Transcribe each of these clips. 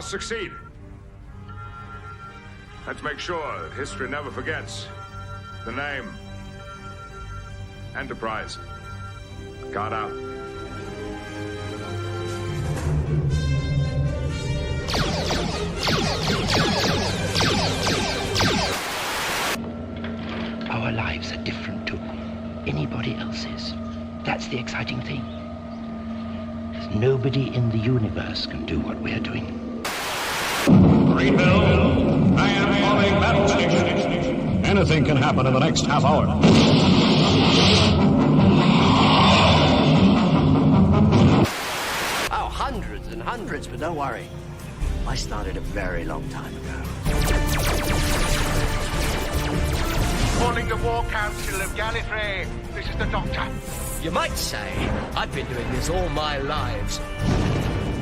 must succeed. Let's make sure that history never forgets the name. Enterprise. Guard out. Our lives are different to anybody else's. That's the exciting thing. Nobody in the universe can do what we're doing. Greenville, I am calling battle station. Anything can happen in the next half hour. Oh, hundreds and hundreds, but don't worry. I started a very long time ago. Calling the War Council of Gallifrey. This is the Doctor. You might say I've been doing this all my lives.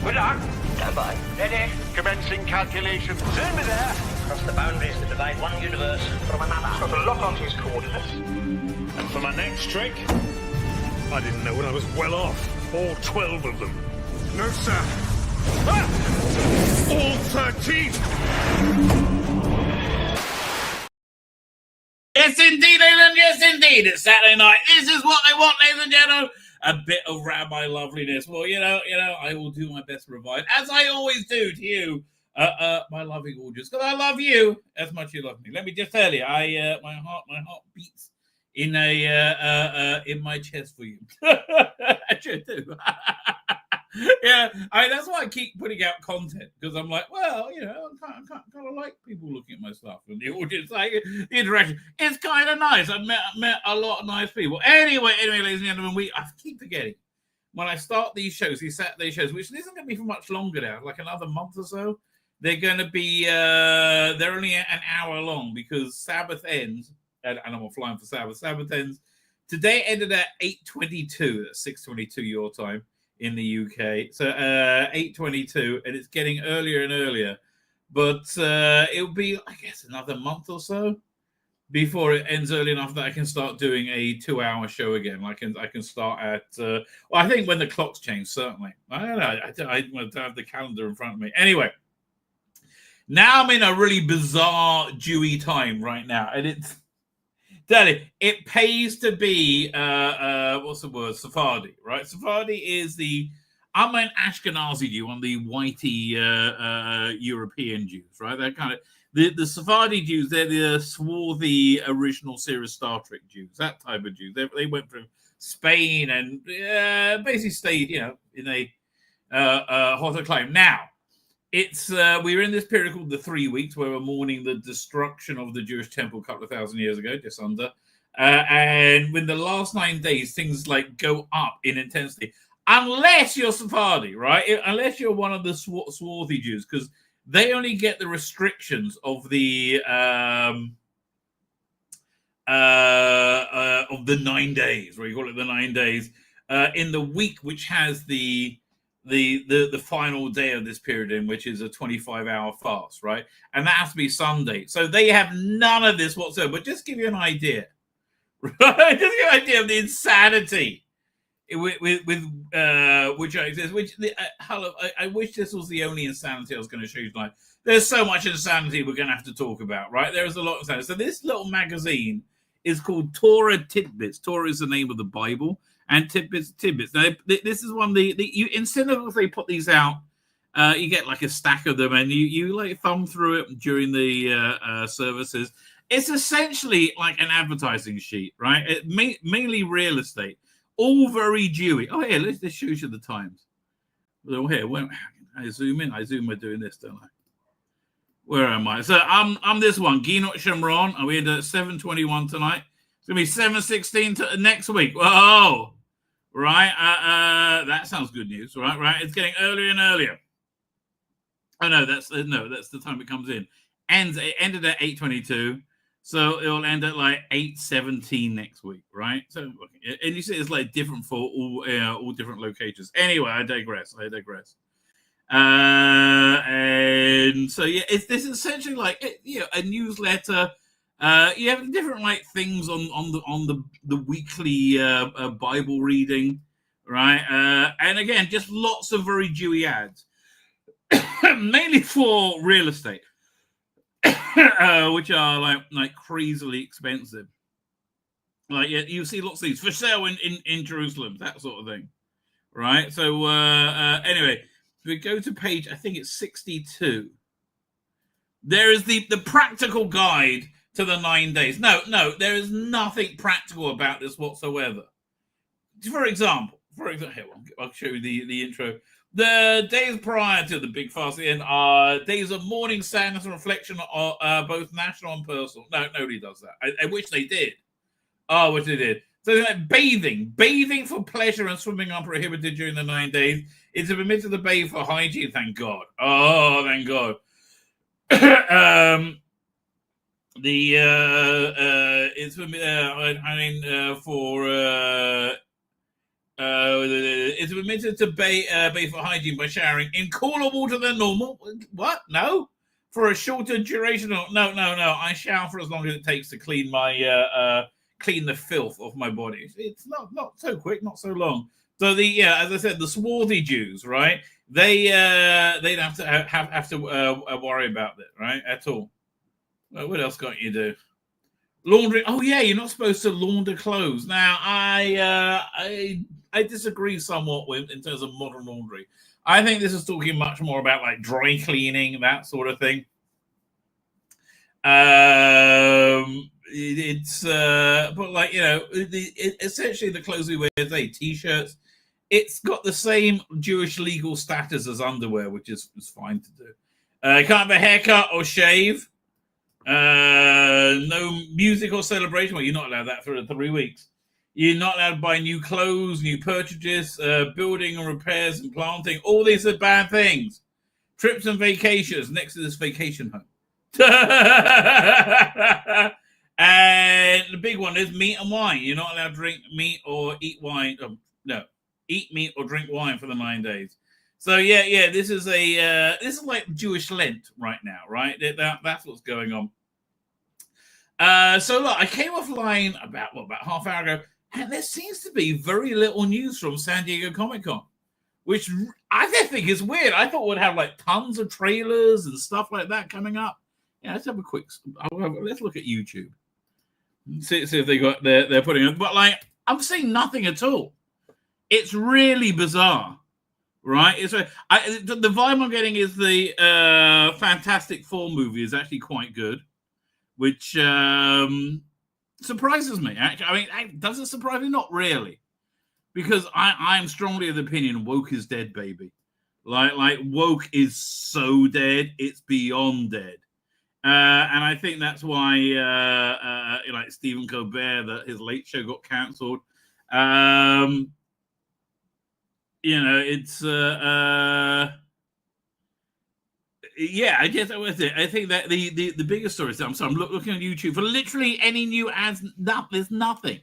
Good luck. Stand by. Ready. Commencing calculations. Turn me there. Across the boundaries that divide one universe from another. Got a lock onto his coordinates. And for my next trick, I didn't know when I was well off. All 12 of them. No, sir. Ah! All 13! Yes, indeed, and yes, indeed. It's Saturday night. This is what they want, ladies and gentlemen. A bit of Rabbi loveliness. Well, you know, I will do my best to provide, as I always do to you, my loving audience, because I love you as much as you love me. Let me just tell you, my heart beats in my chest for you. I sure do. Yeah, that's why I keep putting out content, because I'm like, well, you know, I kind of like people looking at my stuff and the audience, like the interaction. It's kind of nice. I've met a lot of nice people. Anyway, ladies and gentlemen, I keep forgetting when I start these shows, these Saturday shows, which isn't going to be for much longer now, like another month or so. They're going to be, they're only an hour long because Sabbath ends, and I'm flying for Sabbath. Sabbath ends today. Ended at 8:22, that's 6:22 your time in the UK. So 8:22, and it's getting earlier and earlier. But it'll be, I guess, another month or so before it ends early enough that I can start doing a 2-hour show again. I can start at, well, I think when the clocks change, certainly. I don't know. I don't have the calendar in front of me. Anyway, now I'm in a really bizarre Jewy time right now. And it pays to be, what's the word? Sephardi, right? Sephardi is I'm an Ashkenazi Jew, one of the whitey European Jews, right? They're kind of, the Sephardi Jews, they're the swarthy original series Star Trek Jews, that type of Jews. They went from Spain and basically stayed, in a hotter climate. Now, we're in this period called the 3 weeks where we're mourning the destruction of the Jewish temple a couple of thousand years ago, just under. And when the last 9 days, things like go up in intensity, unless you're Sephardi, right? Unless you're one of the swarthy Jews, because they only get the restrictions of the 9 days, where you call it the 9 days, in the week which has the final day of this period in, which is a 25-hour fast, right? And that has to be Sunday. So they have none of this whatsoever. But just give you an idea, right? Just give you an idea of the insanity with which exists. I wish this was the only insanity I was going to show you tonight. There's so much insanity we're going to have to talk about, right? There is a lot of insanity. So this little magazine is called Torah Tidbits. Torah is the name of the Bible. And tidbits. Now, this is one of you in synagogues, they put these out. You get like a stack of them, and you like thumb through it during the services. It's essentially like an advertising sheet, right? Mainly real estate, all very Jewy. Oh, here, this shows you the times. Oh, here, I zoom in. We're doing this, don't I? Where am I? So I'm this one, Karney Shomron. Are we at 7:21 tonight? It's gonna be 7:16 next week. Whoa. Right, that sounds good news, right. It's getting earlier and earlier. Oh no, that's the time it comes in. It ended at 8:22, so it'll end at like 8:17 next week, right? So, and you see, it's like different for all different locations. Anyway, I digress. And so yeah, this is essentially like a newsletter. You have different like things on the weekly Bible reading, right? And again, just lots of very Jewy ads. mainly for real estate, which are like crazily expensive. Like, yeah, you see lots of these for sale in Jerusalem, that sort of thing, right? So anyway, if we go to page, I think it's 62. There is the practical guide to the 9 days. No, there is nothing practical about this whatsoever. For example, here, I'll show you the intro. The days prior to the big fast at the end are days of mourning, sadness, and reflection, both national and personal. No, nobody does that. I wish they did. Oh, which they did. So like bathing for pleasure and swimming are prohibited during the 9 days. It's permitted to bathe for hygiene. Thank God. Oh, thank God. It's it's permitted to bathe for hygiene by showering in cooler water than normal. What? No, for a shorter duration. No. I shower for as long as it takes to clean my clean the filth off my body. It's not so quick, not so long. So as I said, the swarthy Jews, right? They don't have to worry about it, right? At all. Well, what else can't you do? Laundry. Oh yeah, you're not supposed to launder clothes. Now I disagree somewhat with in terms of modern laundry. I think this is talking much more about like dry cleaning, that sort of thing. But like, you know, essentially the clothes we wear today, t-shirts, it's got the same Jewish legal status as underwear, which is fine to do. Can't have a haircut or shave. No music or celebration. Well, you're not allowed that for 3 weeks. You're not allowed to buy new clothes, new purchases, building and repairs and planting. All these are bad things. Trips and vacations next to this vacation home. And the big one is meat and wine. You're not allowed to drink meat or eat wine. Eat meat or drink wine for the 9 days. So yeah, this is like Jewish Lent right now, right? That's what's going on. So look, I came offline about half an hour ago, and there seems to be very little news from San Diego ComiCon, which I think is weird. I thought we'd have like tons of trailers and stuff like that coming up. Yeah, let's have a quick. Let's look at YouTube. See if they got they're putting it. But like, I'm seeing nothing at all. It's really bizarre, right? The vibe I'm getting is the Fantastic Four movie is actually quite good, which surprises me. Actually, I mean, does it surprise me? Not really, because I'm strongly of the opinion woke is dead, baby. Like woke is so dead, it's beyond dead. And I think that's why, like Stephen Colbert, that his Late Show got cancelled. You know, it's yeah. I guess that was it. I think that the biggest story is I'm looking on YouTube for literally any new ads. There's nothing.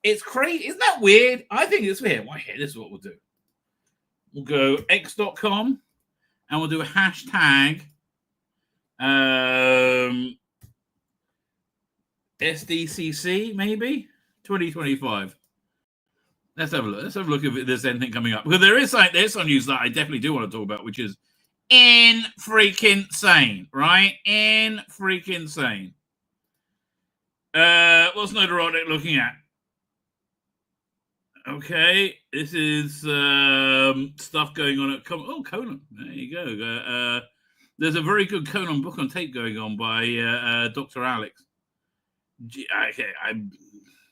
It's crazy. Isn't that weird? I think it's weird. Why here? This is what we'll do. We'll go x.com and we'll do a hashtag SDCC maybe 2025. Let's have a look. Let's have a look if there's anything coming up, because there's some news that I definitely do want to talk about, which is in freaking sane, right? In freaking sane. What's Notorodic looking at? Okay, this is stuff going on at Conan. There you go. There's a very good Conan book on tape going on by Dr. Alex. Okay, I'm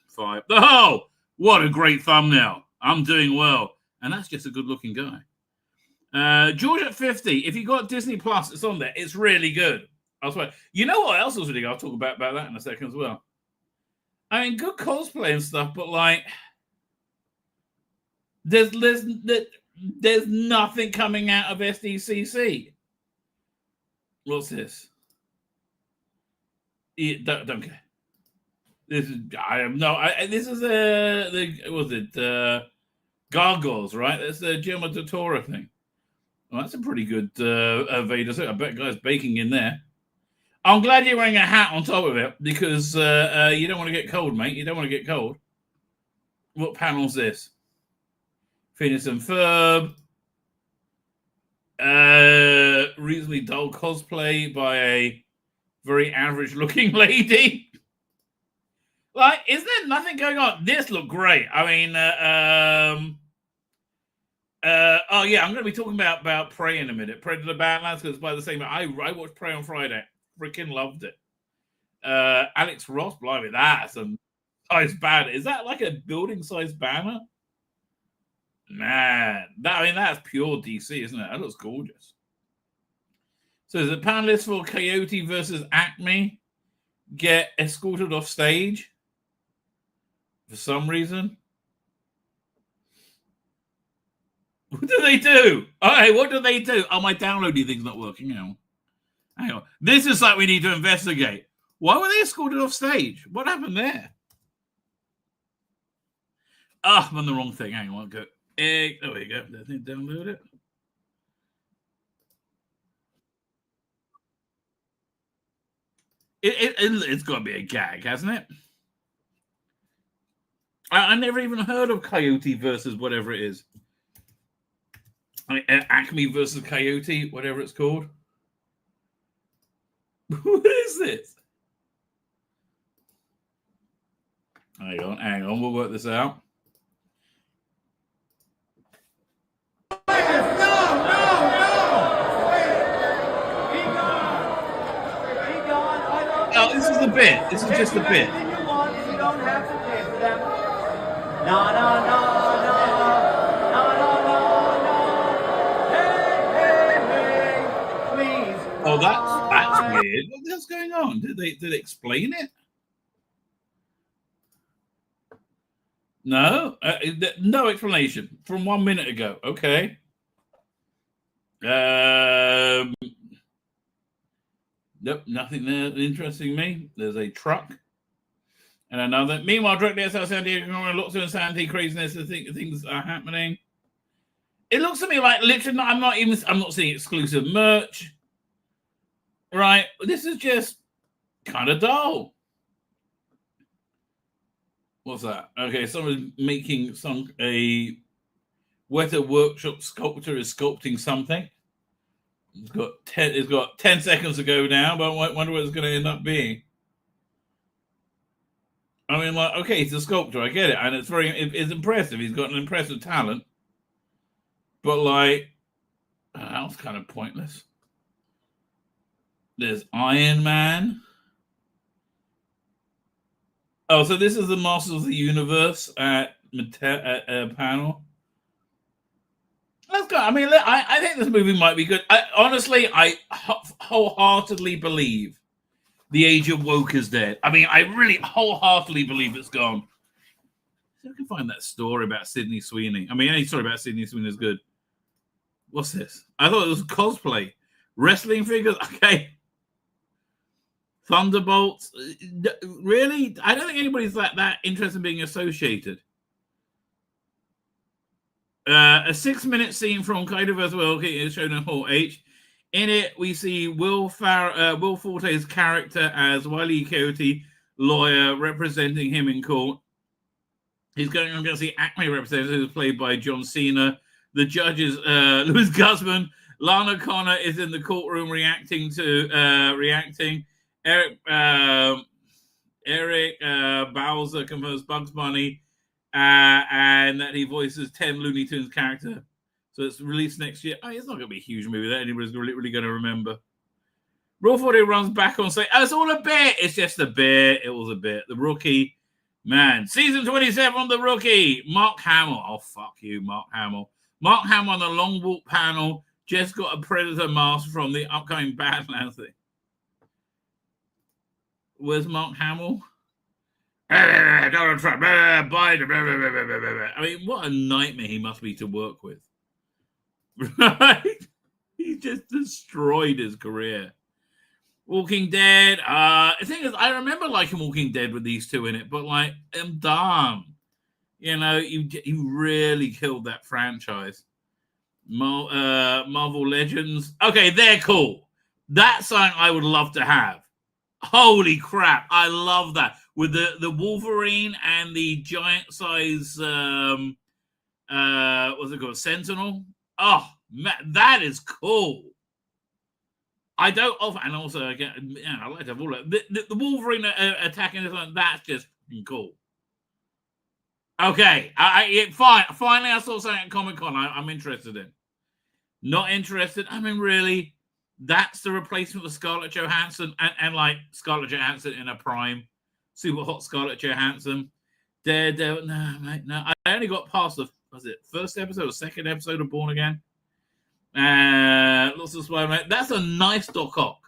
5. Oh, what a great thumbnail. I'm doing well. And that's just a good-looking guy. George at 50. If you got Disney Plus, it's on there. It's really good. I swear. You know what else was really good? I'll talk about that in a second as well. I mean, good cosplay and stuff, but like, there's nothing coming out of SDCC. What's this? Yeah, don't care. This is this is Gargoyles, right? That's the Guillermo del Toro thing. Well, that's a pretty good Vader suit. I bet guys baking in there. I'm glad you're wearing a hat on top of it, because you don't want to get cold, mate. You don't want to get cold. What panel's this? Phineas and Ferb. Reasonably dull cosplay by a very average-looking lady. Like, is there nothing going on? This looked great. I mean, oh yeah, I'm going to be talking about Prey in a minute. Prey to the Badlands, because by the same, I watched Prey on Friday. Freaking loved it. Alex Ross, blimey, that's a nice banner. Is that like a building-sized banner? Man, that's pure DC, isn't it? That looks gorgeous. So the panelists for Coyote versus Acme get escorted off stage for some reason. What do they do? Okay, what do they do? Oh, my downloading thing's not working. Hang on. This is like we need to investigate. Why were they escorted off stage? What happened there? Oh, I'm on the wrong thing. Hang on, go. There we go. Does it download it? It's got to be a gag, hasn't it? I never even heard of Coyote versus whatever it is. Acme versus Coyote, whatever it's called. What is this? Hang on. We'll work this out. Oh, this is the bit. This is just the bit. You don't have to pay for them. No. Hey, please. Oh, that's weird. What the hell's going on? Did they explain it? No, no explanation from 1 minute ago. Okay. Nope, nothing there interesting me. There's a truck and another. Meanwhile, directly outside San Diego, lots of insanity, craziness. Things are happening. It looks to me like literally. I'm not seeing exclusive merch. Right, this is just kind of dull. What's that? Okay, someone's making a Weta Workshop sculptor is sculpting something. It's got 10 seconds to go now, but I wonder what it's going to end up being. I mean, like, okay, he's a sculptor, I get it, and it's impressive. He's got an impressive talent, but like, that was kind of pointless. There's Iron Man. Oh, so this is the Masters of the Universe at panel. Let's go. I mean, I think this movie might be good. I wholeheartedly believe the age of woke is dead. I mean, I really wholeheartedly believe it's gone. See if I can find that story about Sydney Sweeney. I mean, any story about Sydney Sweeney is good. What's this? I thought it was cosplay. Wrestling figures? Okay. Thunderbolts? Really? I don't think anybody's that interested in being associated. A 6-minute scene from Kaido vs. Will is shown in Hall H. In it, we see Will Forte's character as Wile E. Coyote, lawyer, representing him in court. He's going to see Acme representative, who's played by John Cena. The judges, Louis Guzman. Lana Connor is in the courtroom reacting. Eric Bowser confirms Bugs Bunny. And that he voices 10 Looney Tunes character. So it's released next year. Oh, it's not going to be a huge movie that anybody's really going to remember. Raw 40 runs back on say, it's all a bit. It's just a bit. It was a bit. The Rookie. Man. Season 27 on The Rookie. Mark Hamill. Oh, fuck you, Mark Hamill. Mark Hamill on the Long Walk panel just got a Predator mask from the upcoming Badlands thing. Where's Mark Hamill? Donald Trump, Biden. I mean, what a nightmare he must be to work with. Right? He just destroyed his career. Walking Dead. The thing is, I remember liking Walking Dead with these two in it, but like, I'm done. You know, you really killed that franchise. Marvel Legends. Okay, they're cool. That's something I would love to have. Holy crap, I love that. With the Wolverine and the giant size, what's it called, Sentinel? Oh, That is cool. I don't often, and also again, I like to have all of the Wolverine attacking this one. That's just cool. Okay, fine. Finally, I saw something at ComiCon I'm interested in. Not interested. I mean, really, that's the replacement of Scarlett Johansson and like Scarlett Johansson in a prime, super hot Scarlett Johansson. Daredevil. No, mate, no. I only got past the first episode or second episode of Born Again. Lots of Spider-Man. That's a nice Doc Ock.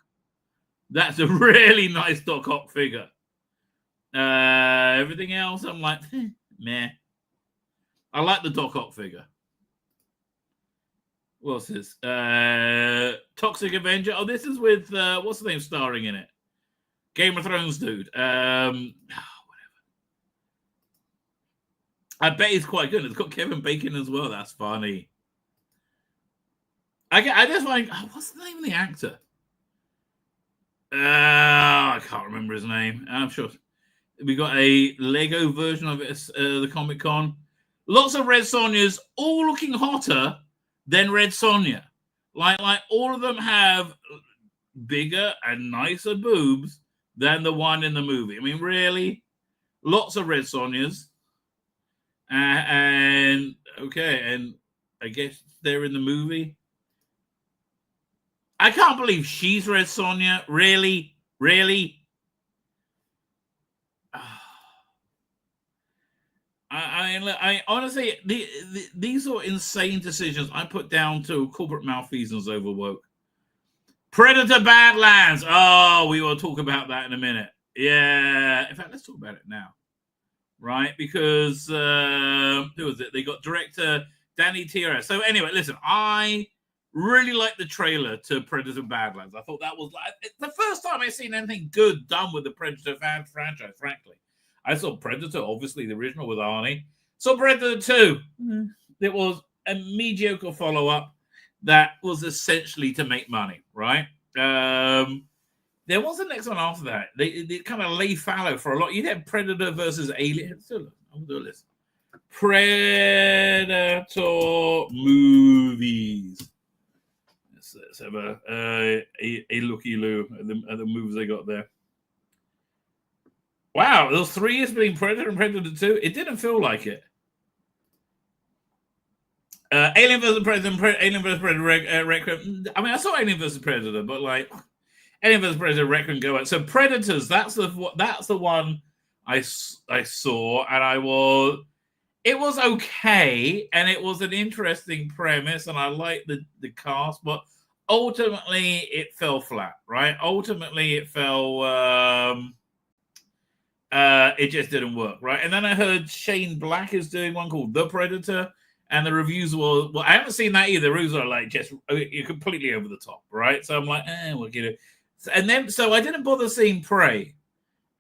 That's a really nice Doc Ock figure. Everything else, I'm like, meh. I like the Doc Ock figure. What's this? Toxic Avenger. Oh, this is with what's the name starring in it? Game of Thrones dude. Whatever. I bet he's quite good. It's got Kevin Bacon as well. That's funny. I just like, what's the name of the actor? I can't remember his name. I'm sure we got a Lego version of it at the Comic-Con. Lots of Red Sonjas, all looking hotter than Red Sonja. Like all of them have bigger and nicer boobs than the one in the movie. I mean, really, lots of Red Sonjas. And I guess they're in the movie. I can't believe she's Red Sonja. Really? I honestly, these are insane decisions I put down to corporate malfeasance over woke. Predator Badlands. Oh, we will talk about that in a minute. Yeah. In fact, let's talk about it now. Right? Because, who was it? They got director Danny Tierra. So anyway, listen, I really liked the trailer to Predator Badlands. I thought that was the first time I've seen anything good done with the Predator franchise, frankly. I saw Predator, obviously the original with Arnie. Saw Predator 2. It was a mediocre follow-up that was essentially to make money, right? There was the next one after that. They kind of lay fallow for a lot. You had Predator versus Alien. I'll do this. Predator movies. Let's have a looky-loo at the movies they got there. Wow, those 3 years between Predator and Predator 2, it didn't feel like it. Alien vs. Predator, Alien vs. Predator, Requiem. I mean, I saw Alien vs. Predator, but like Alien vs. Predator, Requiem go out. So Predators, that's the one I saw, and it was okay, and it was an interesting premise, and I liked the cast, but ultimately it fell flat, right? Ultimately it fell. It just didn't work, right? And then I heard Shane Black is doing one called The Predator, and the reviews were, well, I haven't seen that either. The reviews are like just you're completely over the top, right? So I'm like, we'll get it. And then, so I didn't bother seeing Prey.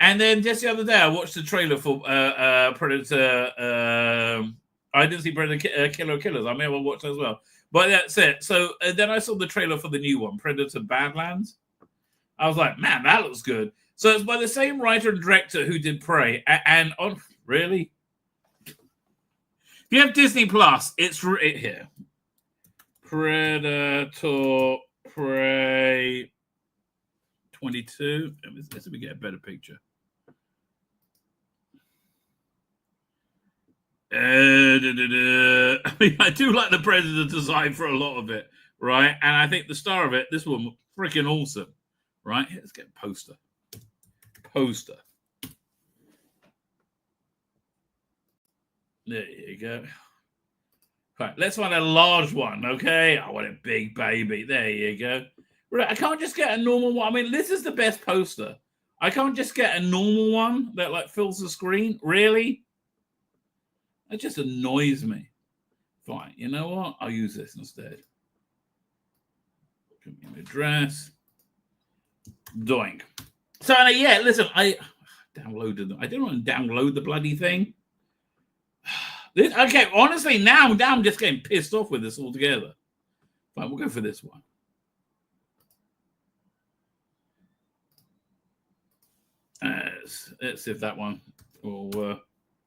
And then just the other day, I watched the trailer for Predator. I didn't see Predator Killers. I may well watch that as well. But that's it. So then I saw the trailer for the new one, Predator Badlands. I was like, man, that looks good. So it's by the same writer and director who did Prey. And really? If you have Disney Plus, it's here. Predator Prey 22. Let's see if we get a better picture. I mean, I do like the Predator design for a lot of it, right? And I think the star of it, this one, freaking awesome, right? Let's get a poster. There you go. Right, let's find a large one, okay? I want a big baby. There you go. Right, I can't just get a normal one. I mean, this is the best poster. I can't just get a normal one that like fills the screen. Really? That just annoys me. Fine. You know what? I'll use this instead. Give me an address. Doink. So, yeah, listen, I downloaded them. I didn't want to download the bloody thing. Okay, honestly, now I'm just getting pissed off with this altogether. Fine, we'll go for this one. Let's see if that one will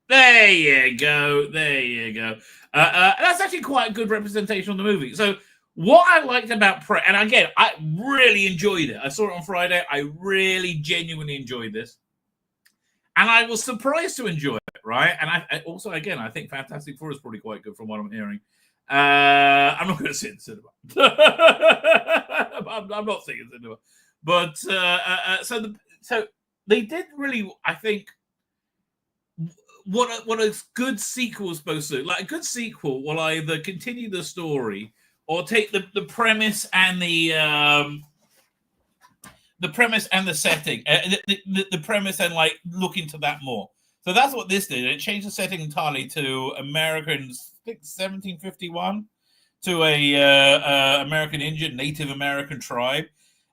there you go. That's actually quite a good representation of the movie. So What I liked about and again, I really enjoyed it. I saw it on Friday. I really genuinely enjoyed this. And I was surprised to enjoy it, right? And I also, again, I think Fantastic Four is probably quite good from what I'm hearing. I'm not going to sit in the cinema. I'm not seeing it in the cinema. But so they did really, I think, what a good sequel is supposed to do. Like a good sequel will either continue the story or take the premise and the premise and the setting, the premise and like look into that more. So that's what this did. It changed the setting entirely to Americans, I think 1751, to a American Indian, Native American tribe.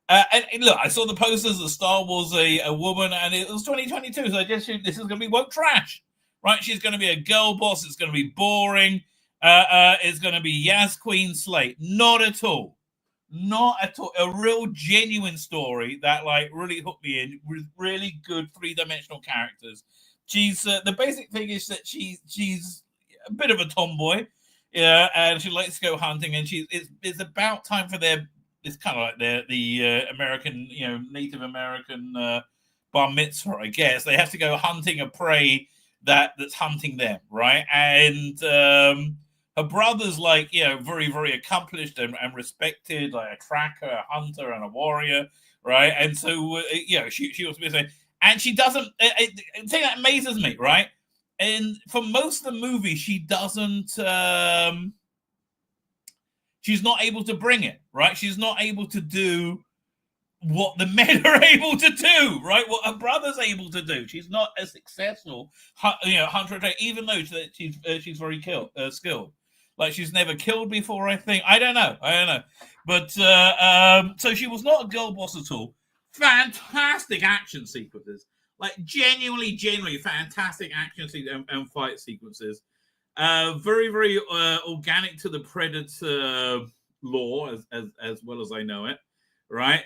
And look, I saw the posters of Star Wars, a woman, and it was 2022. So I guess this is going to be woke trash, right? She's going to be a girl boss. It's going to be boring. It's going to be Yaz Queen Slate. Not at all. Not at all. A real genuine story that like really hooked me in with really good three-dimensional characters. She's the basic thing is that she's a bit of a tomboy, yeah, and she likes to go hunting. And it's about time for it's kind of like the American, Native American bar mitzvah, I guess. They have to go hunting a prey that's hunting them, right? And her brother's like, very, very accomplished and respected, like a tracker, a hunter, and a warrior, right? And so, she wants to be saying, and she doesn't. The thing that amazes me, right? And for most of the movie, she doesn't. She's not able to bring it, right? She's not able to do what the men are able to do, right? What her brother's able to do. She's not as successful, hunter, even though she's very skilled. Like she's never killed before, I think. I don't know. But so she was not a girl boss at all. Fantastic action sequences. Like genuinely fantastic action sequences and fight sequences. Very, very organic to the Predator lore, as well as I know it. Right?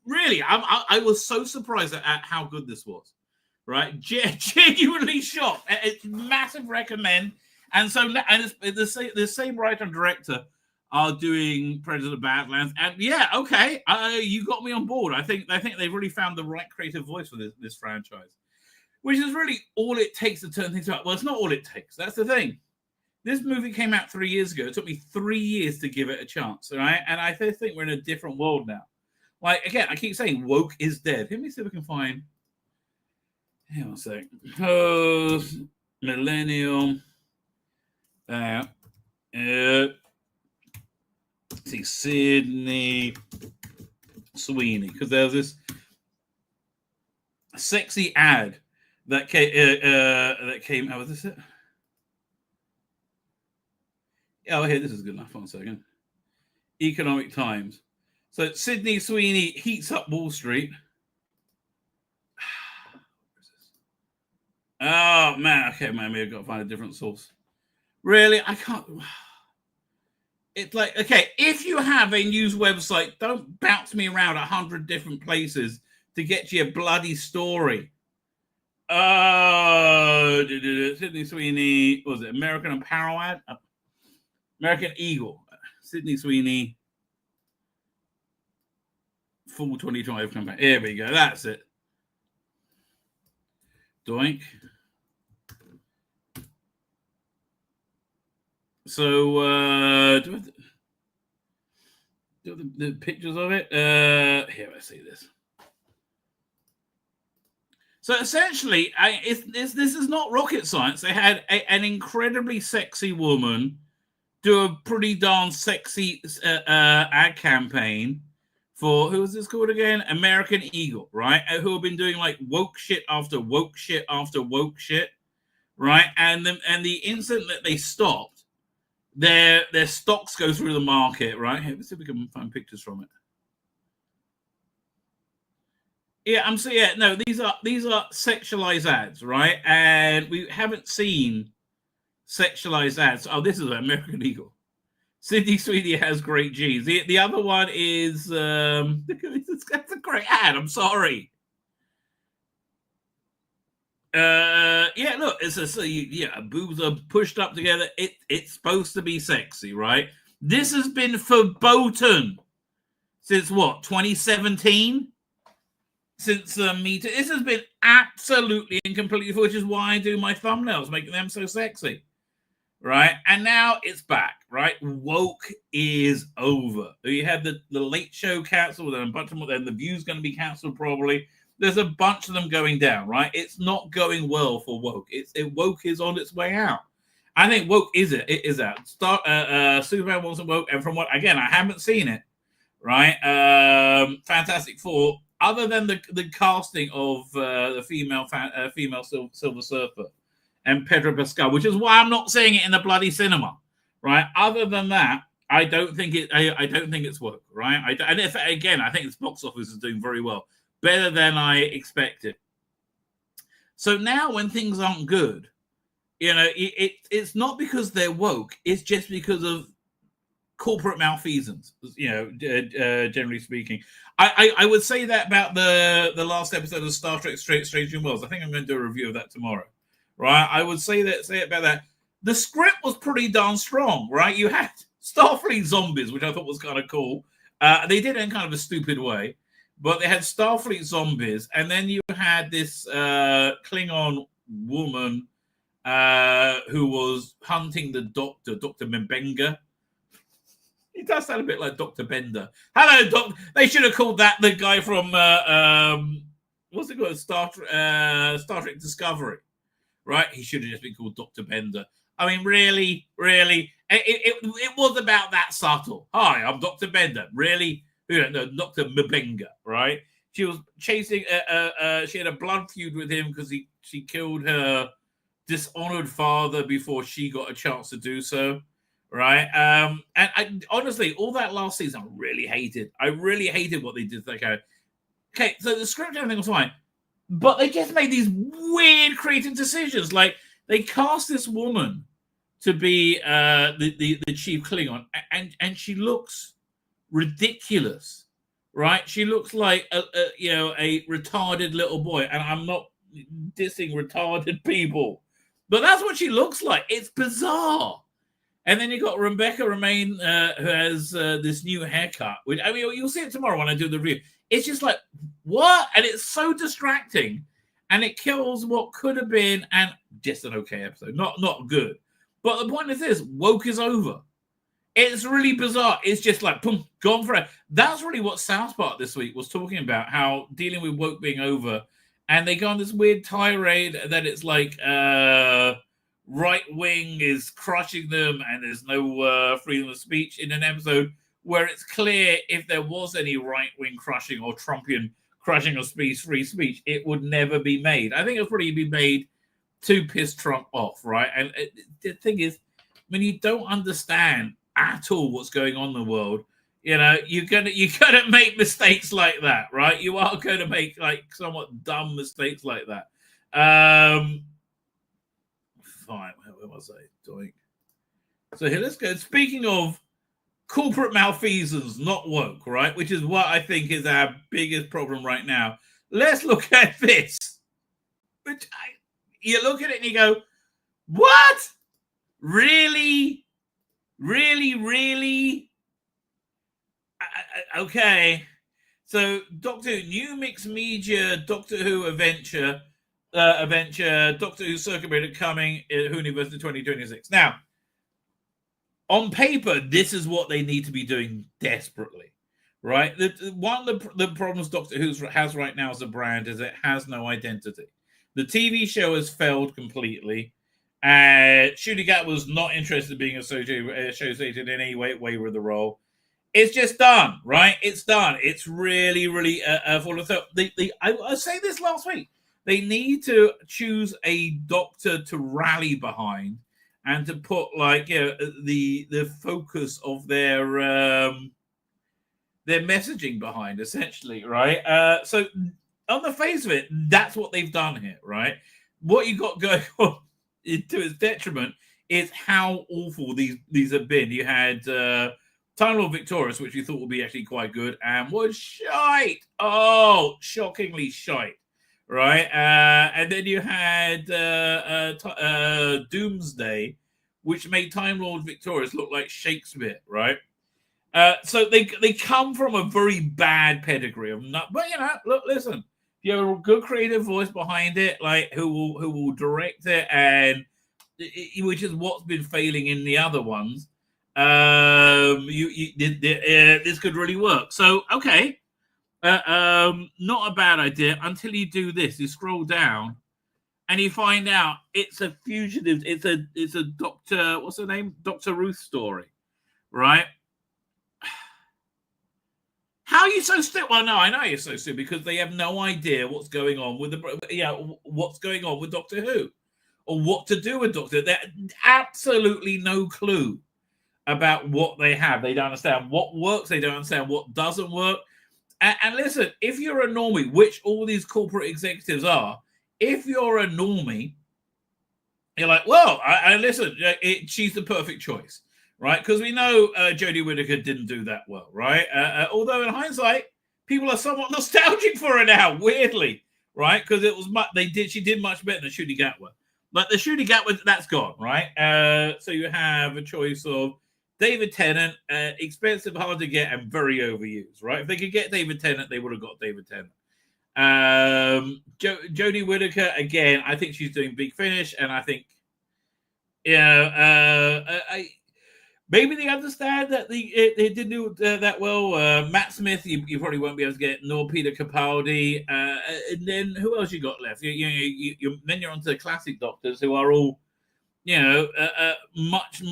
Really, I was so surprised at how good this was. Right? Genuinely shocked. It's massive recommend. And so, and it's the same writer and director are doing Predator Badlands, and yeah, okay, you got me on board. I think they've really found the right creative voice for this franchise, which is really all it takes to turn things around. Well, it's not all it takes. That's the thing. This movie came out 3 years ago. It took me 3 years to give it a chance, right? And I think we're in a different world now. Like again, I keep saying woke is dead. Let me see if I can find. Hang on a sec. Post millennial. See Sydney Sweeney, because there's this sexy ad that came out. Was this it? Oh, here, this is good enough. 1 second. Economic Times. So Sydney Sweeney heats up Wall Street. Oh man, okay, man, maybe I've got to find a different source. Really, I can't. It's like, okay, if you have a news website, don't bounce me around 100 different places to get you a bloody story. Sydney Sweeney, what was it American Apparel ad? American Eagle. Sydney Sweeney. Fall 2025 campaign. Here we go. That's it. Doink. So, do the pictures of it? Here, I see this. So essentially, this is not rocket science. They had an incredibly sexy woman do a pretty darn sexy ad campaign for, who was this called again? American Eagle, right? Who have been doing like woke shit after woke shit after woke shit, right? And the instant that they stopped, their stocks go through the market, right? Here, let's see if we can find pictures from it. Yeah, these are sexualized ads, right? And we haven't seen sexualized ads. Oh, this is an American Eagle. Sydney Sweeney has great genes. The other one is that's a great ad. I'm sorry. Yeah, look, boobs are pushed up together. It's supposed to be sexy, right? This has been verboten since what, 2017? Since the meeting. This has been absolutely and completely, which is why I do my thumbnails, making them so sexy. Right? And now it's back, right? Woke is over. You had the late show cancelled, and a bunch of them, then the View's going to be cancelled probably. There's a bunch of them going down, right? It's not going well for woke. Woke is on its way out. I think woke is out. Superman wasn't woke, and from what, again, I haven't seen it, right? Fantastic Four, other than the casting of the female Silver Surfer and Pedro Pascal, which is why I'm not seeing it in the bloody cinema, right? Other than that, I don't think it's woke, right? I think its box office is doing very well, better than I expected. So now, when things aren't good, you know, it's not because they're woke; it's just because of corporate malfeasance. You know, generally speaking, I would say that about the last episode of Star Trek: Strange New Worlds. I think I'm going to do a review of that tomorrow. Right, I would say about that. The script was pretty darn strong, right? You had Starfleet zombies, which I thought was kind of cool. They did it in kind of a stupid way, but they had Starfleet zombies, and then you had this Klingon woman who was hunting the Doctor, Dr. Mbenga. He does sound a bit like Dr. Bender. Hello, Doctor. They should have called that the guy from what's it called? Star Trek Discovery. Right, he should have just been called Dr. Bender. I mean, really, it was about that subtle. Hi, I'm Dr. Bender. Really, no, Dr. Mbenga. Right? She was chasing. She had a blood feud with him because she killed her dishonored father before she got a chance to do so. Right? And I honestly, all that last season, I really hated. I really hated what they did to that character. Okay, so the script, everything was fine. But they just made these weird creative decisions. Like, they cast this woman to be the chief Klingon, and she looks ridiculous, right? She looks like a retarded little boy. And I'm not dissing retarded people, but that's what she looks like. It's bizarre. And then you got Rebecca Romaine, who has this new haircut. Which, I mean, you'll see it tomorrow when I do the review. It's just like, what? And it's so distracting, and it kills what could have been and just an okay episode. Not good. But the point is this: woke is over. It's really bizarre. It's just like, boom, gone forever. That's really what South Park this week was talking about, how dealing with woke being over. And they go on this weird tirade that it's like right wing is crushing them and there's no freedom of speech in an episode where it's clear if there was any right-wing crushing or Trumpian crushing of free speech, it would never be made. I think it would probably be made to piss Trump off, right? And the thing is, when you don't understand at all what's going on in the world, you know, you're gonna make mistakes like that, right? You are going to make like somewhat dumb mistakes like that. Fine, where was I doing? So here, let's go. Speaking of corporate malfeasance, not woke, right? Which is what I think is our biggest problem right now. Let's look at this. You look at it and you go, what? Really? Okay. So, Doctor Who, new mixed media, Doctor Who adventure, Doctor Who Circuit Breaker coming in Who University 2026. Now, on paper, this is what they need to be doing desperately, right? One of the problems Doctor Who has right now as a brand is it has no identity. The TV show has failed completely. Shooty Gat was not interested in being associated in any way with the role. It's just done, right? It's done. It's really full of thought. I say this last week. They need to choose a doctor to rally behind and to put the focus of their messaging behind, essentially, right? So on the face of it, that's what they've done here, right? What you got going on to its detriment is how awful these have been. You had Time Lord Victorious, which you thought would be actually quite good, and was shite. Oh, shockingly shite. Right, and then you had Doomsday, which made Time Lord Victorious look like Shakespeare, right? So they come from a very bad pedigree of not, but look, listen, if you have a good creative voice behind it, like who will direct it, and which is what's been failing in the other ones, this could really work. So okay, not a bad idea until you do this. You scroll down, and you find out it's a fugitive. It's a Dr. What's her name? Dr. Ruth story, right? How are you so stupid? Well, no, I know you're so stupid because they have no idea what's going on with what's going on with Doctor Who, or what to do with Doctor. They have absolutely no clue about what they have. They don't understand what works. They don't understand what doesn't work. And listen, if you're a normie, which all these corporate executives are, if you're a normie, you're like, well, I listen. She's the perfect choice. Right, because we know Jodie Whittaker didn't do that well, right? Although in hindsight, people are somewhat nostalgic for her now, weirdly, right? Because it was she did much better than Ncuti Gatwa, but the Ncuti Gatwa, that's gone, right? So you have a choice of David Tennant, expensive, hard to get, and very overused, right? If they could get David Tennant, they would have got David Tennant. Jodie Whittaker, again, I think she's doing Big Finish, and I think, maybe they understand that they didn't do that well. Matt Smith, you probably won't be able to get, nor Peter Capaldi. And then who else you got left? Then you're onto the classic Doctors, who are all, much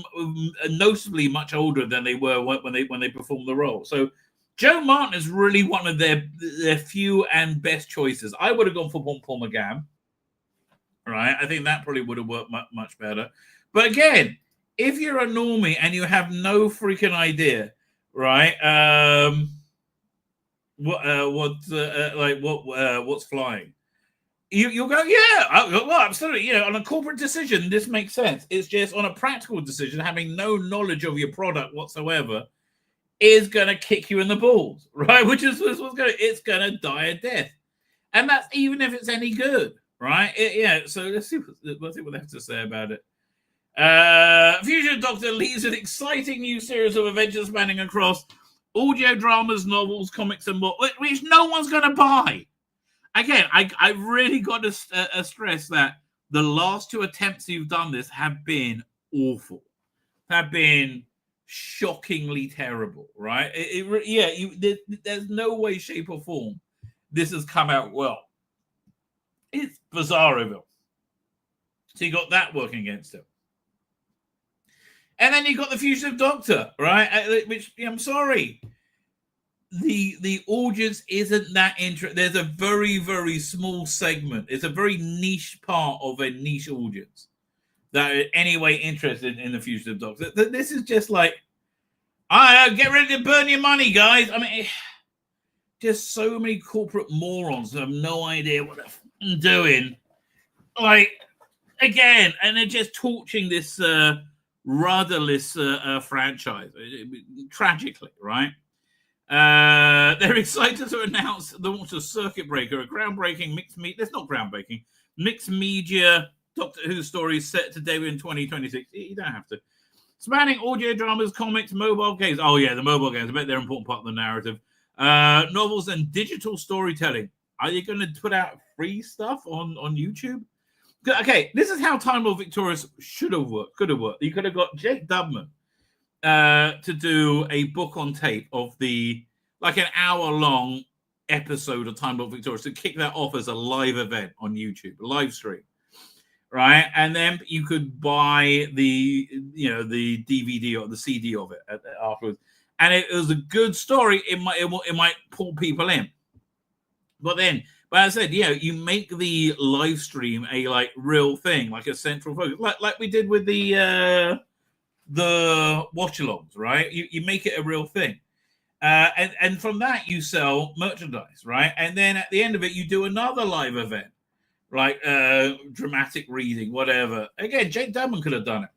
noticeably much older than they were when they performed the role. So Joe Martin is really one of their few and best choices. I would have gone for Paul McGann, right? I think that probably would have worked much better. But again, if you're a normie and you have no freaking idea, right? What's flying? You'll go, well, absolutely. On a corporate decision, this makes sense. It's just on a practical decision, having no knowledge of your product whatsoever is going to kick you in the balls, right? Which is what's it's going to die a death, and that's even if it's any good, right? So let's see what they have to say about it. Fusion Doctor leads an exciting new series of adventures spanning across audio dramas, novels, comics, and more, which no one's going to buy. Again, I really got to stress that the last two attempts you've done this have been awful, have been shockingly terrible, right? There's no way, shape, or form this has come out well. It's Bizarroville. So you got that working against it. And then you got the Fugitive Doctor, right? Which, I'm sorry, the audience isn't that interested. There's a very, very small segment. It's a very niche part of a niche audience that are anyway interested in the Fugitive Doctor. This is just like, get ready to burn your money, guys. I mean, just so many corporate morons who have no idea what they're doing. Like, again, and they're just torching this rudderless franchise, tragically, right? They're excited to announce the launch of Circuit Breaker, a groundbreaking mixed media. That's not groundbreaking. Mixed media Doctor Who stories set to debut in 2026. You don't have to. Spanning audio dramas, comics, mobile games. Oh yeah, the mobile games. I bet they're an important part of the narrative. Novels and digital storytelling. Are you going to put out free stuff on YouTube? Okay, this is how Time Lord Victorious could have worked. You could have got Jake Dubman to do a book on tape of an hour-long episode of Time Lord Victorious, to kick that off as a live event on YouTube, a live stream, right? And then you could buy the DVD or the CD of it afterwards. And it was a good story. It might pull people in. But as I said, you make the live stream a real thing, like a central focus, like we did with the watch-alongs, right? You make it a real thing, and from that you sell merchandise, right? And then at the end of it, you do another live event, like dramatic reading, whatever. Again, Jake Dubman could have done it,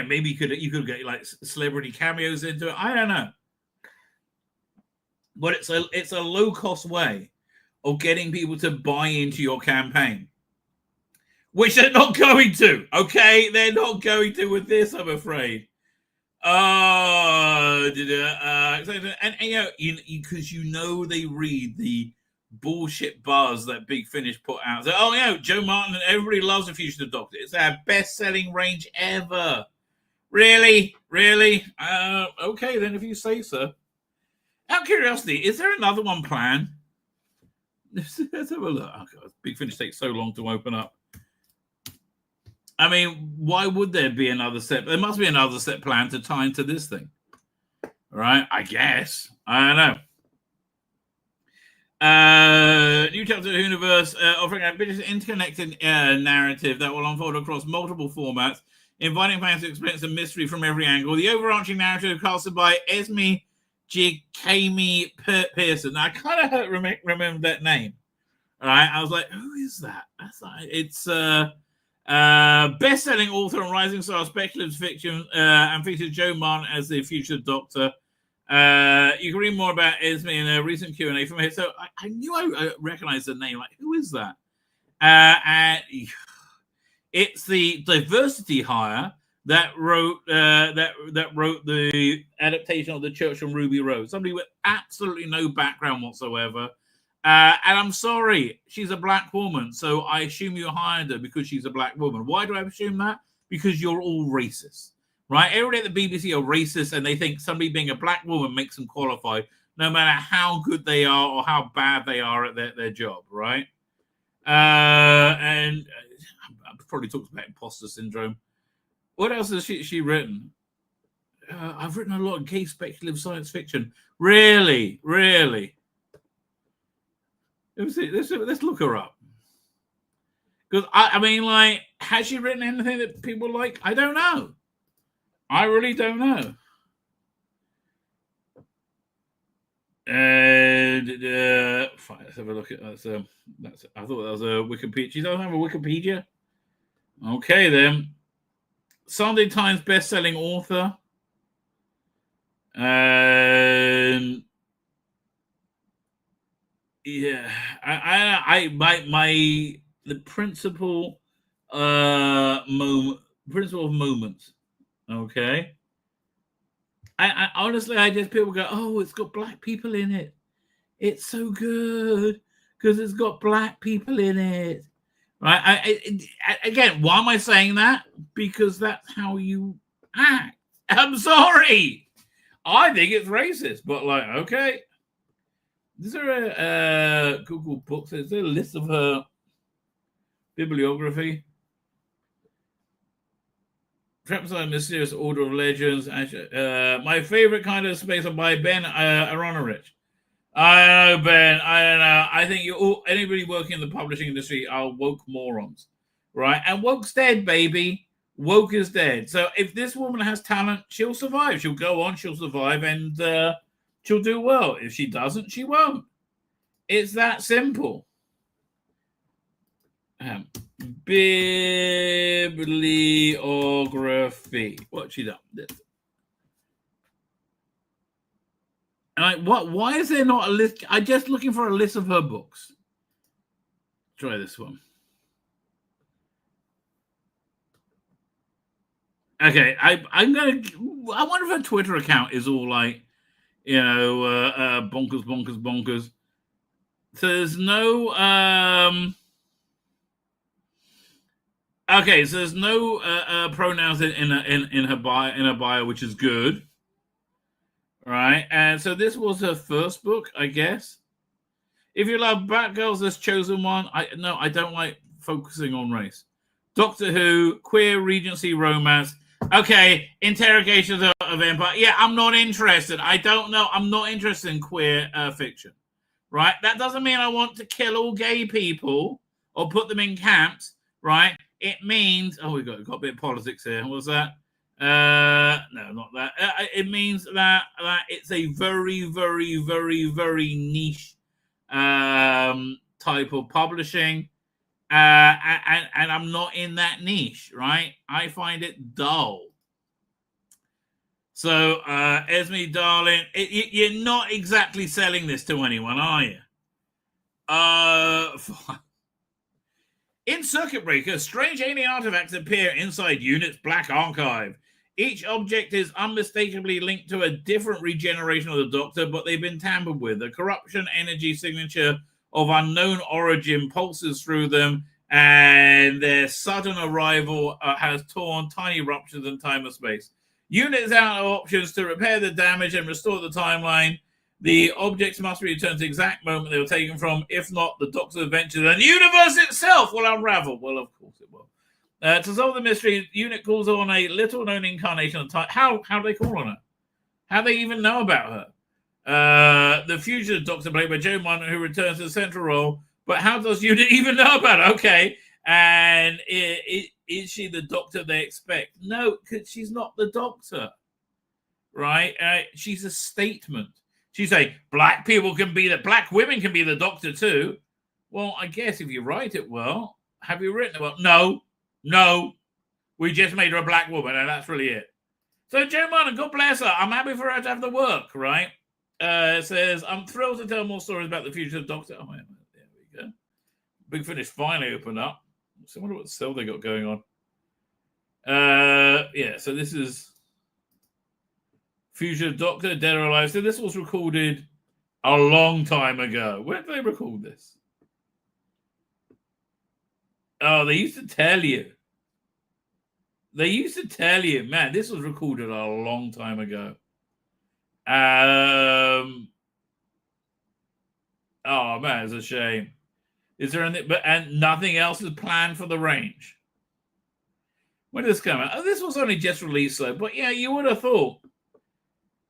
maybe you could get like celebrity cameos into it. I don't know. But it's a low-cost way of getting people to buy into your campaign. which they're not going to. Okay, they're not going to with this, I'm afraid. And because they read the bullshit buzz that Big Finish put out. So, Joe Martin and everybody loves the Fugitive Doctor. It's our best-selling range ever. Really? Okay, then, if you say so. Out of curiosity, is there another one planned? Let's have a look. Oh, God, Big Finish takes so long to open up. I mean, why would there be another set? There must be another set planned to tie into this thing. Right? I guess. I don't know. New chapter of the universe offering a bit of interconnected narrative that will unfold across multiple formats, inviting fans to experience the mystery from every angle. The overarching narrative casted by Esme J.K.M. Pearson. I kind of remember that name. All right, I was like, who is that? It's best-selling author and rising star of speculative fiction, and features Joe Martin as the future Doctor. You can read more about Esme in a recent Q&A from here. So I knew I recognized the name. Like, who is that? And it's the diversity hire that wrote the adaptation of The Church from Ruby Road. Somebody with absolutely no background whatsoever. And I'm sorry, she's a black woman, so I assume you hired her because she's a black woman. Why do I assume that? Because you're all racist. Right, everybody at the BBC are racist, and they think somebody being a black woman makes them qualified, no matter how good they are or how bad they are at their job. Right, and I've probably talked about imposter syndrome. What else has she written? I've written a lot of gay speculative science fiction. Really. Let's look her up. Because I mean, like, has she written anything that people like? I don't know. I really don't know. And fine, let's have a look at that. I thought that was a Wikipedia. She doesn't have a Wikipedia. Okay, then. Sunday Times best-selling author. And yeah, the principle of moments. Okay. I honestly, people go, oh, it's got black people in it. It's so good because it's got black people in it. Right. Again, why am I saying that? Because that's how you act. I'm sorry. I think it's racist, but like, okay. Is there a Google Books? Is there a list of her bibliography? Traps on Mysterious Order of Legends. My favorite kind of space by Ben Aronovich. I know, Ben. I don't know. I think anybody working in the publishing industry are woke morons, right? And woke's dead, baby. Woke is dead. So if this woman has talent, she'll survive. She'll go on. She'll survive, and she'll do well. If she doesn't, she won't. It's that simple. Bibliography. What's she done? And why is there not a list? I'm just looking for a list of her books. Try this one. Okay, I wonder if her Twitter account is all like, bonkers. So there's no okay, so there's no pronouns in her bio, which is good. Right, and so this was her first book, I guess. If you love Batgirls, this chosen one. I don't like focusing on race. Doctor Who, queer Regency romance. Okay, Interrogations of Empire. Yeah, I'm not interested. I don't know. I'm not interested in queer fiction. Right, that doesn't mean I want to kill all gay people or put them in camps. Right, it means we got a bit of politics here. What was that? No, not that. It means that it's a very, very, very, very niche type of publishing, and I'm not in that niche, right? I find it dull. So, Esme, darling, you're not exactly selling this to anyone, are you? In Circuit Breaker, strange alien artifacts appear inside Unit's Black Archive. Each object is unmistakably linked to a different regeneration of the Doctor, but they've been tampered with. The corruption energy signature of unknown origin pulses through them, and their sudden arrival has torn tiny ruptures in time and space. Unit is out of options to repair the damage and restore the timeline. The objects must be returned to the exact moment they were taken from. If not, the Doctor's adventures and the universe itself will unravel. Well, of course it will. To solve the mystery, Unit calls on a little-known incarnation of time. How do they call on her? How do they even know about her? The future Doctor, played by Joe Munn, who returns to the central role. But how does Unit even know about her? Okay. And is she the Doctor they expect? No, because she's not the Doctor. Right? She's a statement. She's saying black women can be the Doctor too. Well, I guess if you write it well, have you written it well? No, we just made her a black woman, and that's really it. So Joe Martin, God bless her. I'm happy for her to have the work, right? It says, I'm thrilled to tell more stories about the future of Doctor. Oh, yeah, there we go. Big Finish finally opened up. So I wonder what cell they got going on. Yeah, so this is Future of Doctor, Dead or Alive. So this was recorded a long time ago. Where did they record this? Oh, they used to tell you. Man, this was recorded a long time ago. Oh, man, it's a shame. Is there anything? And nothing else is planned for the range. When did this come out? Oh, this was only just released, though. But yeah, you would have thought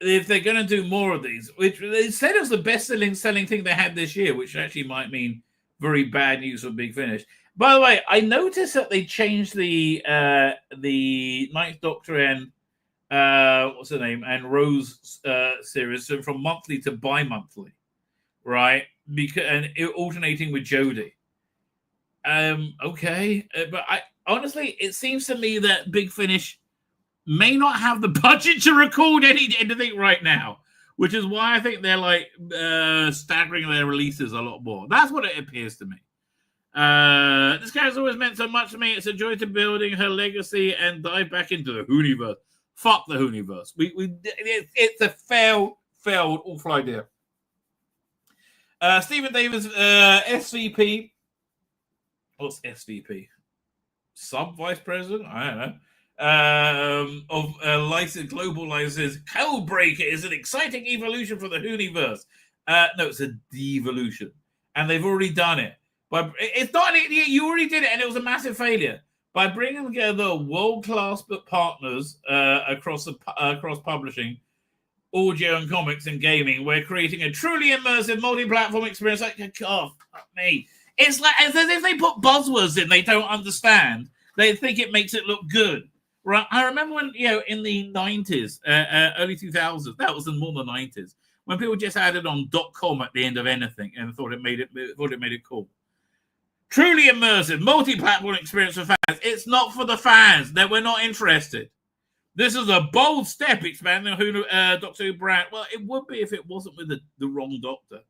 if they're going to do more of these, which they said it was the best-selling thing they had this year, which actually might mean very bad news for Big Finish. By the way, I noticed that they changed the Ninth Doctor and what's her name and Rose series from monthly to bi-monthly, right? And alternating with Jodie. Okay, but honestly, it seems to me that Big Finish may not have the budget to record anything right now, which is why I think they're like staggering their releases a lot more. That's what it appears to me. This character's always meant so much to me. It's a joy to building her legacy and dive back into the Hooniverse. Fuck the Hooniverse. It's a failed awful idea. Stephen Davis, SVP. What's SVP? Sub Vice President? I don't know. Of global licenses. Codebreaker is an exciting evolution for the Hooniverse. No, it's a devolution, and they've already done it. But it's not. You already did it, and it was a massive failure. By bringing together world-class partners across publishing, audio and comics and gaming, we're creating a truly immersive multi-platform experience. Like, oh, fuck me. It's as if they put buzzwords in they don't understand. They think it makes it look good. Right? I remember when, in the 90s, early 2000s, that was more the 90s, when people just added on .com at the end of anything and thought it made it cool. Truly immersive, multi-platform experience for fans. It's not for the fans. That we're not interested. This is a bold step expanding Doctor Who brand. Well, it would be if it wasn't with the wrong Doctor.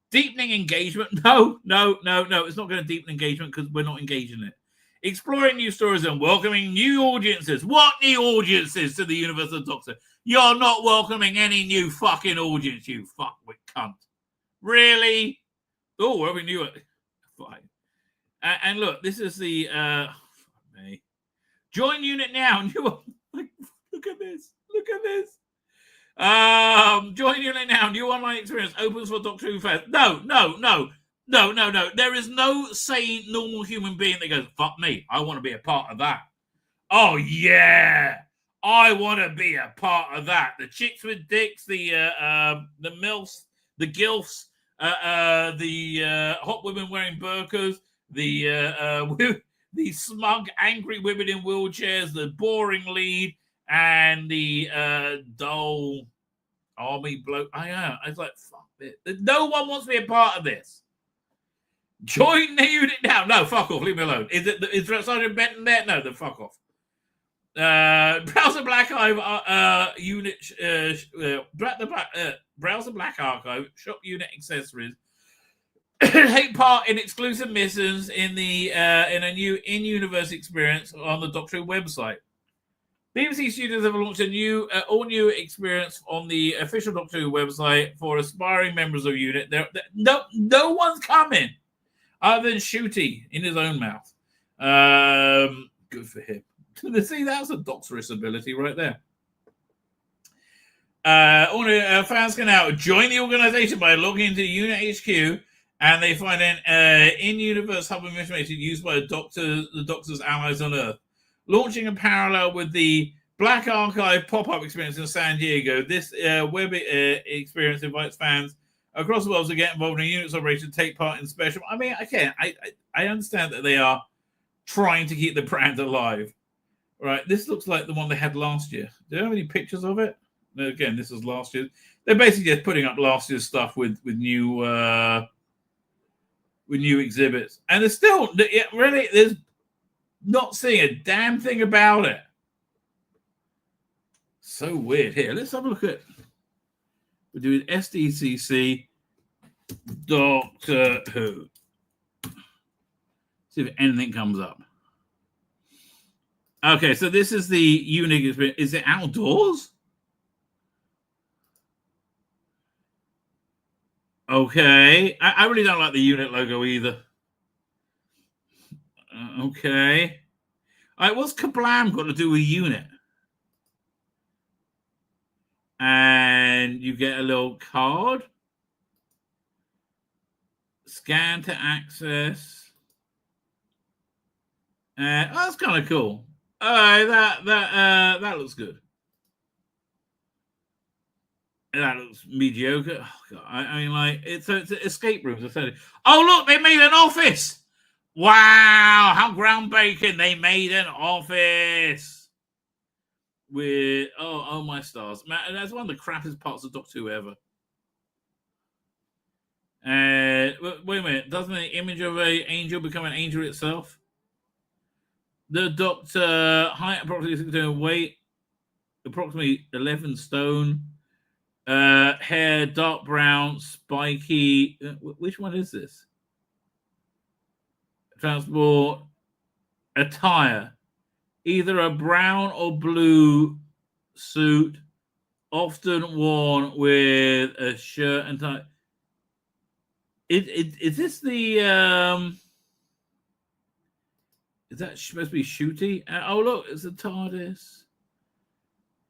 Deepening engagement. No. It's not going to deepen engagement because we're not engaging it. Exploring new stories and welcoming new audiences. What new audiences to the universe of Doctor? You're not welcoming any new fucking audience, you fuckwit cunt. Really? Oh, well, we knew it. Fine. And look, this is the join Unit now. Look at this. Join Unit now. New online experience opens for Doctor Who fans. No. There is no sane, normal human being that goes, fuck me, I want to be a part of that. Oh, yeah. I want to be a part of that. The chicks with dicks, the MILFs, the GILFs, the hot women wearing burqas, the smug, angry women in wheelchairs, the boring lead, and the dull army bloke. I was like, fuck it. No one wants to be a part of this. Join the unit now. No, fuck off. Leave me alone. Is Sergeant Benton there? No, then fuck off. Browser Black Archive unit. Browser Black Archive shop unit accessories. take part in exclusive missions in a new in-universe experience on the Doctor Who website. BBC Studios have launched a all-new experience on the official Doctor Who website for aspiring members of Unit. No one's coming other than Shooty in his own mouth. Good for him. See, that's a doctorist ability right there. Fans can now join the organization by logging into Unit HQ, and they find an in-universe hub of information used by the Doctor's allies on Earth. Launching in parallel with the Black Archive pop-up experience in San Diego, this web experience invites fans across the world to get involved in a unit's operation, take part in special. I mean, again, I understand that they are trying to keep the brand alive. Right, this looks like the one they had last year. Do you have any pictures of it? No, again, this is last year. They're basically just putting up last year's stuff with new exhibits, and there's still really there's not seeing a damn thing about it. So weird. Here, let's have a look at. We're doing SDCC Doctor Who. See if anything comes up. Okay, so this is the unique experience. Is it outdoors? Okay. I really don't like the unit logo either. Okay. All right, what's Kablam got to do with unit? And you get a little card. Scan to access. That's kind of cool. That looks good. That looks mediocre. Oh, God. I mean, like it's escape rooms. Essentially. Oh, look, they made an office. Wow, how groundbreaking! They made an office with oh my stars, man. That's one of the crappiest parts of Doctor Who ever. Wait a minute, doesn't the image of an angel become an angel itself? The Doctor, height approximately 16, weight approximately 11 stone, hair dark brown, spiky. Which one is this? Transport attire, either a brown or blue suit, often worn with a shirt and tie. Is this the is that supposed to be Shooty? Oh look, it's a TARDIS.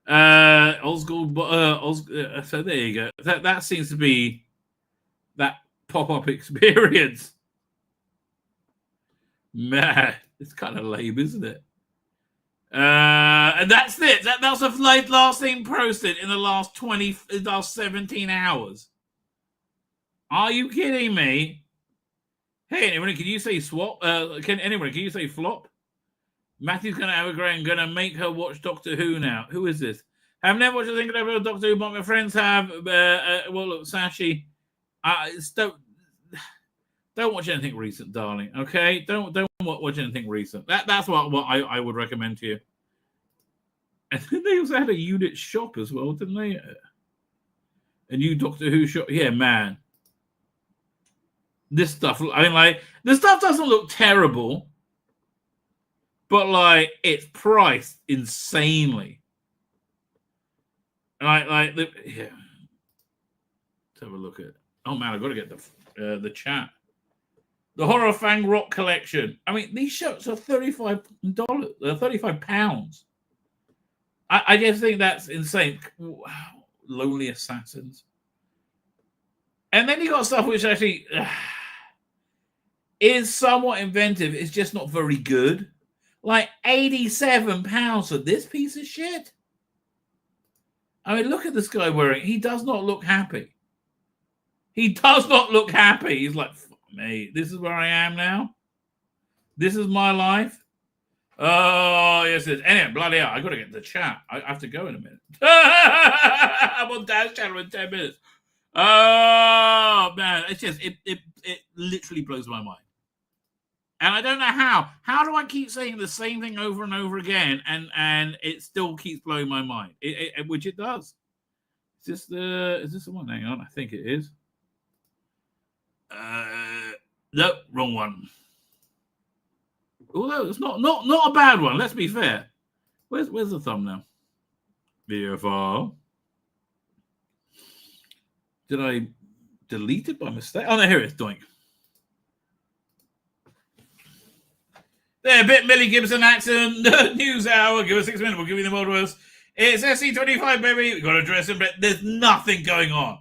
Osgood. So there you go. That seems to be that pop-up experience. Man, it's kind of lame, isn't it? And that's it. That's the last thing posted in the last 17 hours. Are you kidding me? Hey, anyone, can you say swap? Can you say flop? Matthew's going to have a great and going to make her watch Doctor Who now. Who is this? I've never watched a single episode of Doctor Who, but my friends have. Well, look, Sashi, don't watch anything recent, darling. Okay, don't watch anything recent. That's what I would recommend to you. And then they also had a unit shop as well, didn't they? A new Doctor Who shop. Yeah, man. This stuff, I mean, like, this stuff doesn't look terrible, but, like, it's priced insanely. Yeah. Let's have a look at it. Oh, man, I've got to get the chat. The Horror Fang Rock Collection. I mean, these shirts are £35. £35. I just think that's insane. Wow. Lonely Assassins. And then you got stuff which actually is somewhat inventive. It's just not very good. Like £87 for this piece of shit. I mean, look at this guy wearing. He does not look happy. He does not look happy. He's like, fuck me. This is where I am now. This is my life. Oh, yes, it is. Anyway, bloody hell. I got to get the chat. I have to go in a minute. I'm on Dad's channel in 10 minutes. Oh, man. It's just, it literally blows my mind. And I don't know how. How do I keep saying the same thing over and over again and it still keeps blowing my mind? Which it does. Is this the one? Hang on. I think it is. Nope, wrong one. Although it's not a bad one. Let's be fair. Where's the thumbnail? Beautiful. Did I delete it by mistake? Oh no, here it is. Doink. There, bit Millie Gibson accent. News hour. Give us 6 minutes. We'll give you the world worst. It's SC25, baby. We've got to dress him, but there's nothing going on.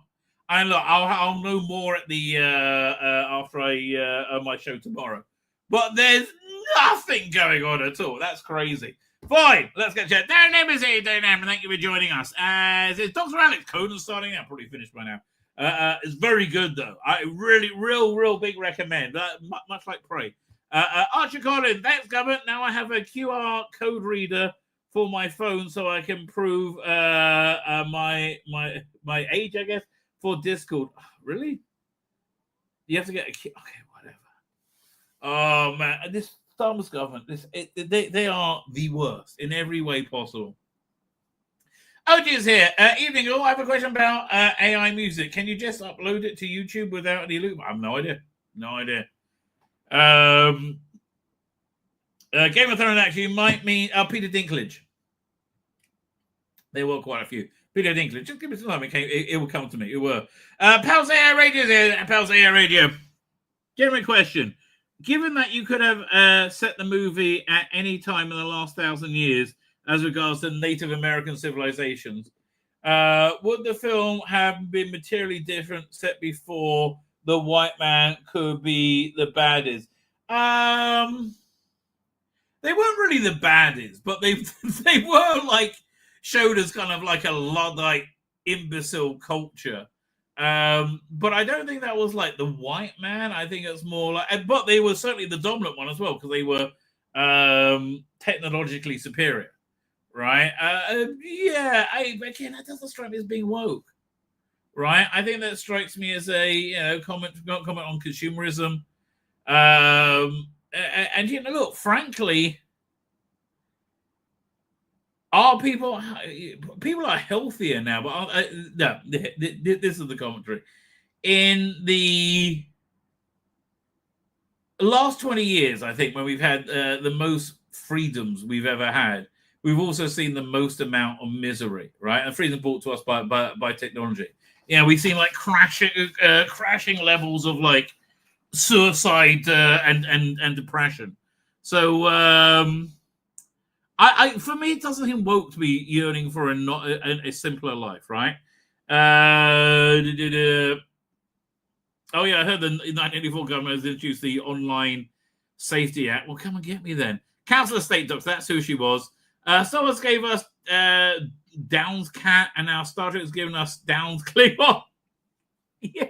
And look, I'll know more at the after my show tomorrow. But there's nothing going on at all. That's crazy. Fine, let's get chat. Darren M is here, Darren M, and thank you for joining us. It's Dr. Alex Conan starting out. Probably finished by now. It's very good though. I really, real big recommend. Much like Prey. Archer Collins, thanks, government. Now I have a QR code reader for my phone, so I can prove my age, I guess, for Discord. Really? You have to get a key. Okay, whatever. Oh man, this Thomas government, they are the worst in every way possible. OG is here. Evening, all. I have a question about AI music. Can you just upload it to YouTube without any loop? I have no idea. No idea. Game of Thrones actually might mean Peter Dinklage. There were quite a few. Peter Dinklage. Just give me some time. It will come to me. It will. Pals AI Radio is here. Pals AI Radio. Genuine question. Given that you could have set the movie at any time in the last 1,000 years as regards to Native American civilizations, would the film have been materially different set before the white man could be the baddies? They weren't really the baddies, but they were like showed as kind of like a Luddite imbecile culture. But I don't think that was like the white man. I think it's more like, but they were certainly the dominant one as well because they were technologically superior, right? Again, that doesn't strike me as being woke, right? I think that strikes me as a comment on consumerism. And look, frankly, people are healthier now, but no, this is the commentary. In the last 20 years, I think, when we've had the most freedoms we've ever had, we've also seen the most amount of misery, right? And freedom brought to us by technology. We've seen like crashing levels of like suicide and depression. So I for me, it doesn't seem woke to be yearning for a simpler life, right? Oh yeah, I heard the 1984 government has introduced the Online Safety Act. Well, come and get me then. Council of State Docs, that's who she was. Star Wars gave us Downs Cat, and now Star Trek has given us Downs Klingon. Yeah,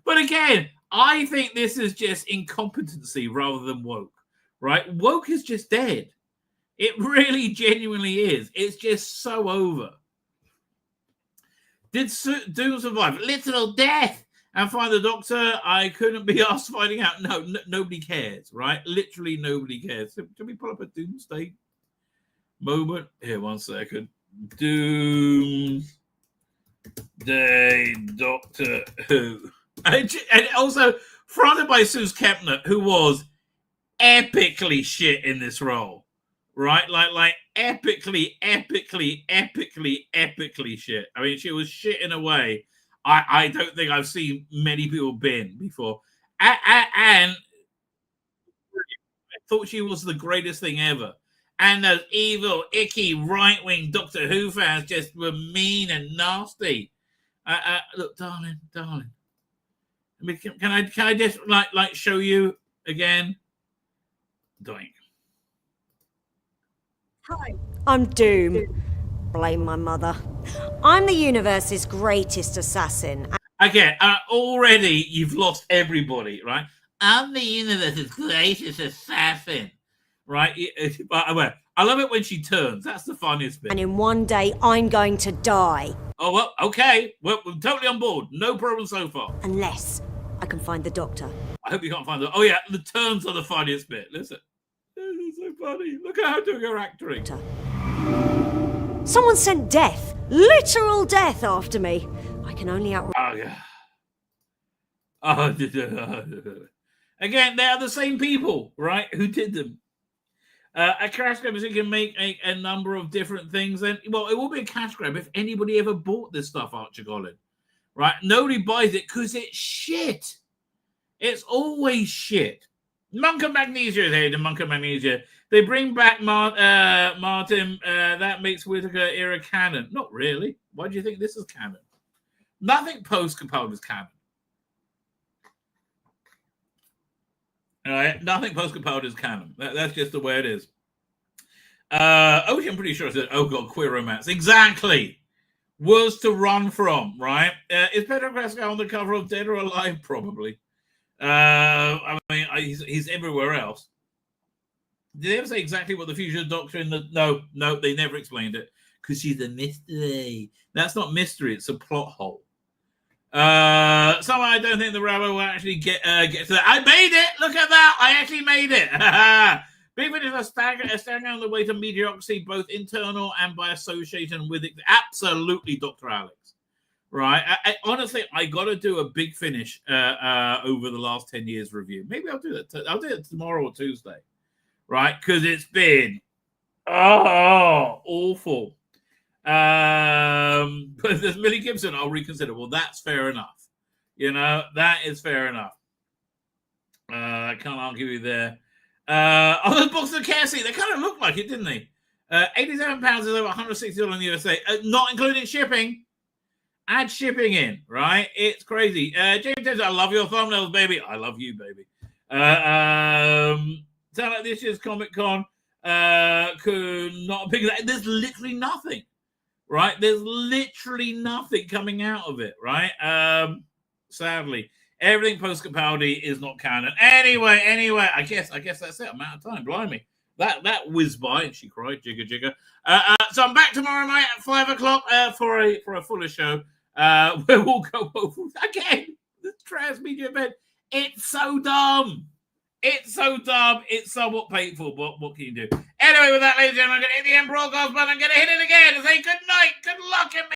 but again, I think this is just incompetency rather than woke, right? Woke is just dead. It really genuinely is. It's just so over. Did Doom survive? Literal death and find the doctor? I couldn't be asked finding out. No, nobody cares, right? Literally nobody cares. So, can we pull up a Doomsday moment? Here, 1 second. Doomsday Doctor Who. And also fronted by Suze Kempner, who was epically shit in this role, right? Like epically shit. I mean, she was shit in a way I don't think I've seen many people been before. And I thought she was the greatest thing ever. And those evil, icky, right-wing Doctor Who fans just were mean and nasty. Look, darling. I mean, can I just like show you again? Doink. Hi, I'm Doom. Blame my mother. I'm the universe's greatest assassin. Okay, already you've lost everybody, right? I'm the universe's greatest assassin, right? I love it when she turns. That's the funniest bit. And in one day, I'm going to die. Oh, well, okay. We're totally on board. No problem so far. Unless I can find the doctor. I hope you can't find the... Oh, yeah, the turns are the funniest bit. Listen. This is so funny. Look at how doing her acting. Someone sent death, literal death, after me. I can only outrun... Oh, yeah. Oh, Again, they are the same people, right, who did them. A cash grab is you can make a number of different things. Then, well, it will be a cash grab if anybody ever bought this stuff, Archer Golin. Right? Nobody buys it because it's shit. It's always shit. Monk of Magnesia is here, the Monk of Magnesia. They bring back Martin. That makes Whittaker era canon. Not really. Why do you think this is canon? Nothing post-Capaldi is canon. All right, nothing post-Capaldi is canon. That's just the way it is. I'm pretty sure I said, oh God, queer romance. Exactly. Was to run from, right? Is Pedro Pascal on the cover of Dead or Alive? Probably. I mean, he's everywhere else. Did they ever say exactly what the future doctrine? No, they never explained it because she's a mystery. That's not mystery; it's a plot hole. Somehow I don't think the Rabbi will actually get to that. I made it. Look at that! I actually made it. Big Finish is staggering on the way to mediocrity, both internal and by association with it. Absolutely, Dr. Alex. Right? Honestly, I got to do a Big Finish over the last 10 years review. Maybe I'll do that. I'll do it tomorrow or Tuesday. Right? Because it's been awful. But if there's Millie Gibson, I'll reconsider. Well, that's fair enough. You know, that is fair enough. I can't argue with you there. Those boxes of KFC, they kind of look like it, didn't they? £87 is over $160 in the USA, not including shipping. Add shipping in, right? It's crazy. James says, I love your thumbnails, baby. I love you, baby. Sound like this year's ComiCon could not pick that. There's literally nothing, right? There's literally nothing coming out of it, right? Sadly. Everything post Capaldi is not canon. Anyway, I guess that's it. I'm out of time. Blimey. That whizzed by and she cried, jigger. So I'm back tomorrow night at 5:00 for a fuller show. Where we'll go over again the transmedia event. It's so dumb. It's somewhat painful, but what can you do? Anyway, with that, ladies and gentlemen, I'm going to hit the end broadcast button. I'm going to hit it again and say good night, good luck, and